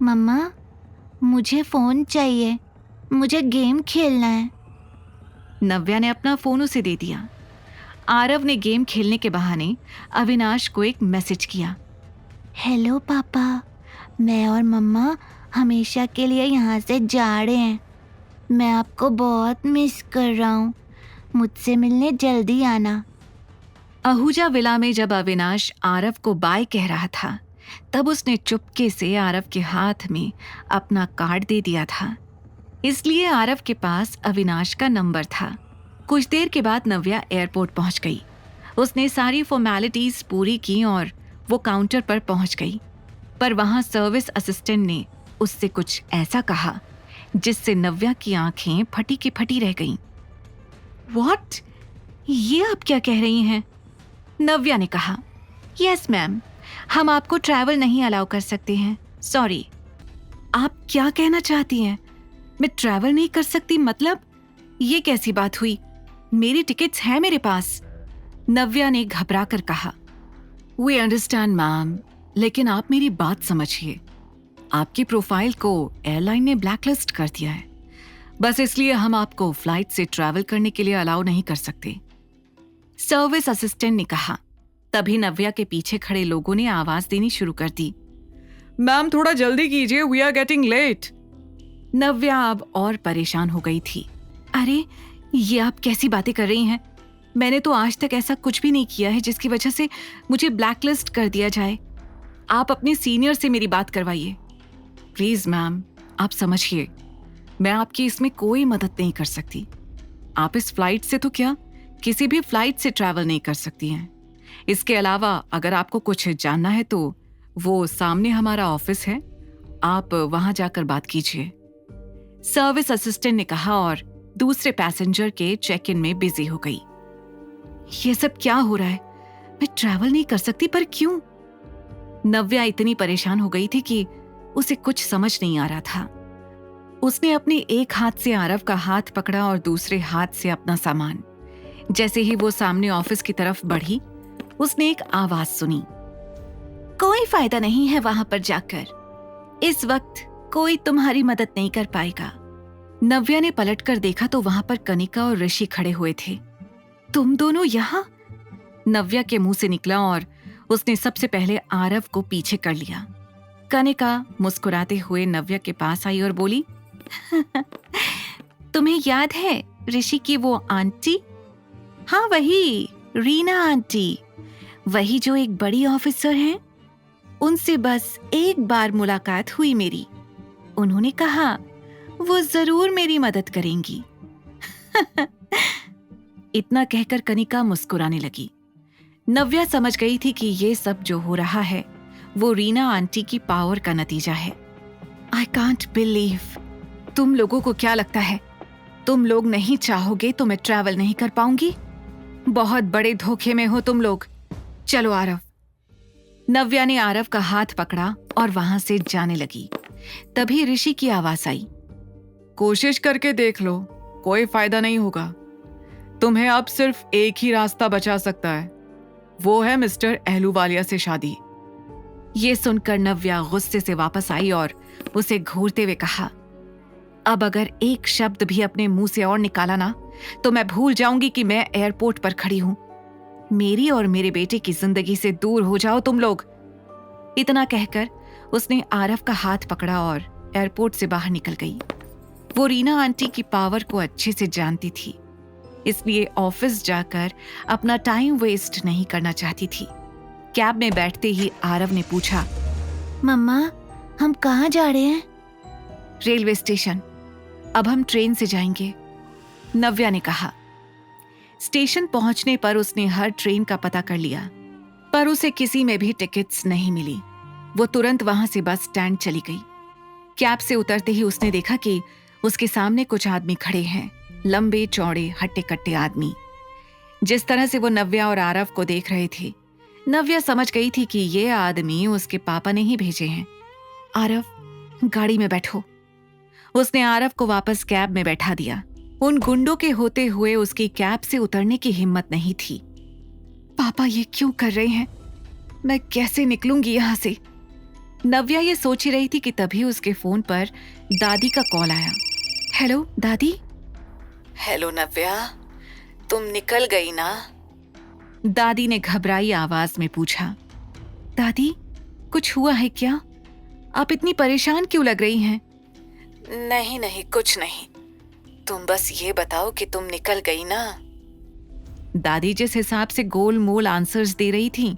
मम्मा, मुझे फ़ोन चाहिए, मुझे गेम खेलना है। नव्या ने अपना फ़ोन उसे दे दिया। आरव ने गेम खेलने के बहाने अविनाश को एक मैसेज किया। हेलो पापा, मैं और मम्मा हमेशा के लिए यहाँ से जा रहे हैं। मैं आपको बहुत मिस कर रहा हूँ। मुझसे मिलने जल्दी आना। आहूजा विला में जब अविनाश आरव को बाय कह रहा था, तब उसने चुपके से आरव के हाथ में अपना कार्ड दे दिया था। इसलिए आरव के पास अविनाश का नंबर था। कुछ देर के बाद नव्या एयरपोर्ट पहुंच गई। उसने सारी फॉर्मेलिटीज पूरी की और वो काउंटर पर पहुंच गई। पर वहां सर्विस असिस्टेंट ने उससे कुछ ऐसा कहा जिससे नव्या की आंखें फटी की फटी रह गईं। व्हाट? ये आप क्या कह रही हैं? नव्या ने कहा। यस मैम, हम आपको ट्रैवल नहीं अलाउ कर सकते हैं, सॉरी। आप क्या कहना चाहती हैं? मैं ट्रैवल नहीं कर सकती मतलब? ये कैसी बात हुई? मेरी टिकट्स हैं मेरे पास। नव्या ने घबरा कर कहा। वी अंडरस्टैंड मैम, लेकिन आप मेरी बात समझिए। आपकी प्रोफाइल को एयरलाइन ने ब्लैकलिस्ट कर दिया है। बस इसलिए हम आपको फ्लाइट से ट्रैवल करने के लिए अलाउ नहीं कर सकते, सर्विस असिस्टेंट ने कहा। तभी नव्या के पीछे खड़े लोगों ने आवाज देनी शुरू कर दी। मैम थोड़ा जल्दी कीजिए, वी आर गेटिंग लेट। नव्या अब और परेशान हो गई थी। अरे ये आप कैसी बातें कर रही हैं? मैंने तो आज तक ऐसा कुछ भी नहीं किया है जिसकी वजह से मुझे ब्लैकलिस्ट कर दिया जाए। आप अपने सीनियर से मेरी बात करवाइए प्लीज। मैम आप समझिए, मैं आपकी इसमें कोई मदद नहीं कर सकती। आप इस फ्लाइट से तो क्या, किसी भी फ्लाइट से ट्रैवल नहीं कर सकती हैं। इसके अलावा अगर आपको कुछ जानना है तो वो सामने हमारा ऑफिस है, आप वहां जाकर बात कीजिए, सर्विस असिस्टेंट ने कहा और दूसरे पैसेंजर के चेक इन में बिजी हो गई। ये सब क्या हो रहा है? मैं ट्रैवल नहीं कर सकती, पर क्यों? नव्या इतनी परेशान हो गई थी कि उसे कुछ समझ नहीं आ रहा था। उसने अपने एक हाथ से आरव का हाथ पकड़ा और दूसरे हाथ से अपना सामान। जैसे ही वो सामने ऑफिस की तरफ बढ़ी, उसने एक आवाज सुनी। कोई फायदा नहीं है वहां पर जाकर, इस वक्त कोई तुम्हारी मदद नहीं कर पाएगा। नव्या ने पलटकर देखा तो वहां पर कनिका और ऋषि खड़े हुए थे। तुम दोनों यहाँ? नव्या के मुंह से निकला और उसने सबसे पहले आरव को पीछे कर लिया। कनिका मुस्कुराते हुए नव्या के पास आई और बोली, तुम्हें याद है ऋषि की वो आंटी? हाँ वही, रीना आंटी, वही जो एक बड़ी ऑफिसर हैं। उनसे बस एक बार मुलाकात हुई मेरी। उन्होंने कहा वो जरूर मेरी मदद करेंगी। इतना कहकर कनिका मुस्कुराने लगी। नव्या समझ गई थी कि ये सब जो हो रहा है वो रीना आंटी की पावर का नतीजा है। I can't believe. तुम लोगों को क्या लगता है, तुम लोग नहीं चाहोगे तो मैं ट्रैवल नहीं कर पाऊंगी? बहुत बड़े धोखे में हो तुम लोग। चलो आरव। नव्या ने आरव का हाथ पकड़ा और वहां से जाने लगी। तभी ऋषि की आवाज आई, कोशिश करके देख लो, कोई फायदा नहीं होगा। तुम्हें अब सिर्फ एक ही रास्ता बचा सकता है, वो है मिस्टर अहलूवालिया से शादी। ये सुनकर नव्या गुस्से से वापस आई और उसे घूरते हुए कहा, अब अगर एक शब्द भी अपने मुंह से और निकाला ना तो मैं भूल जाऊंगी कि मैं एयरपोर्ट पर खड़ी हूं। मेरी और मेरे बेटे की जिंदगी से दूर हो जाओ तुम लोग। इतना कहकर उसने आरव का हाथ पकड़ा और एयरपोर्ट से बाहर निकल गई। वो रीना आंटी की पावर को अच्छे से जानती थी, इसलिए ऑफिस जाकर अपना टाइम वेस्ट नहीं करना चाहती थी। कैब में बैठते ही आरव ने पूछा, मम्मा, हम कहाँ जा रहे हैं? Railway station. अब हम ट्रेन से जाएंगे, नव्या ने कहा। स्टेशन पहुंचने पर उसने हर ट्रेन का पता कर लिया, पर उसे किसी में भी टिकट्स नहीं मिली। वो तुरंत वहां से बस स्टैंड चली गई। कैब से उतरते ही उसने देखा कि उसके सामने कुछ आदमी खड़े हैं, लंबे चौड़े हट्टे कट्टे आदमी। जिस तरह से वो नव्या और आरव को देख रहे थे, नव्या समझ गई थी कि ये आदमी उसके पापा ने ही भेजे हैं। आरव, गाड़ी में बैठो। उसने आरव को वापस कैब में बैठा दिया। उन गुंडों के होते हुए उसकी कैब से उतरने की हिम्मत नहीं थी। पापा ये क्यों कर रहे हैं? मैं कैसे निकलूंगी यहां से? नव्या ये सोच ही रही थी कि तभी उसके फोन पर दादी का कॉल आया। हेलो दादी। हेलो नव्या, तुम निकल गई ना? दादी ने घबराई आवाज में पूछा। दादी, कुछ हुआ है क्या? आप इतनी परेशान क्यों लग रही हैं? नहीं नहीं, कुछ नहीं, तुम बस ये बताओ कि तुम निकल गई ना। दादी जिस हिसाब से गोल मोल आंसर्स दे रही थी,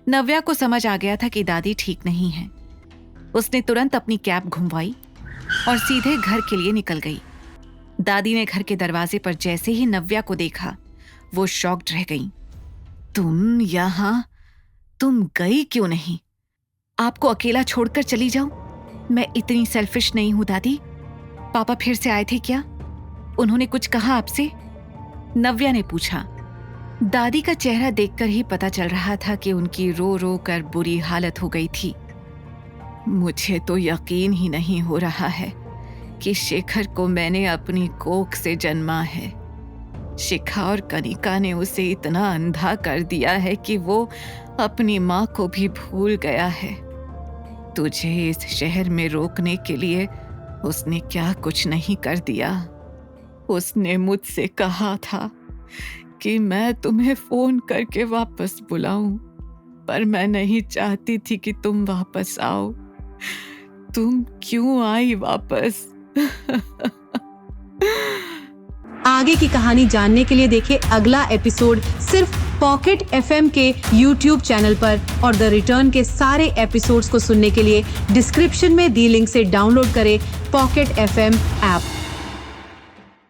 नव्या को समझ आ गया था कि दादी ठीक नहीं है। उसने तुरंत अपनी कैब घुमवाई और सीधे घर के लिए निकल गई। दादी ने घर के दरवाजे पर जैसे ही नव्या को देखा, वो शॉक्ड रह गई। तुम यहाँ, तुम गई क्यों नहीं? आपको अकेला छोड़कर चली जाऊं? मैं इतनी सेल्फिश नहीं हूं दादी। पापा फिर से आए थे क्या? उन्होंने कुछ कहा आपसे? नव्या ने पूछा। दादी का चेहरा देखकर ही पता चल रहा था कि उनकी रो रो कर बुरी हालत हो गई थी। मुझे तो यकीन ही नहीं हो रहा है कि शेखर को मैंने अपनी कोख से जन्मा है। शिखा और कनिका ने उसे इतना अंधा कर दिया है कि वो अपनी माँ को भी भूल गया है। तुझे इस शहर में रोकने के लिए उसने क्या कुछ नहीं कर दिया। उसने मुझसे कहा था कि मैं तुम्हें फोन करके वापस बुलाऊं, पर मैं नहीं चाहती थी कि तुम वापस आओ। तुम क्यों आई वापस? आगे की कहानी जानने के लिए देखें अगला एपिसोड सिर्फ पॉकेट FM के YouTube चैनल पर, और द रिटर्न के सारे एपिसोड्स को सुनने के लिए डिस्क्रिप्शन में दी लिंक से डाउनलोड करें पॉकेट FM ऐप।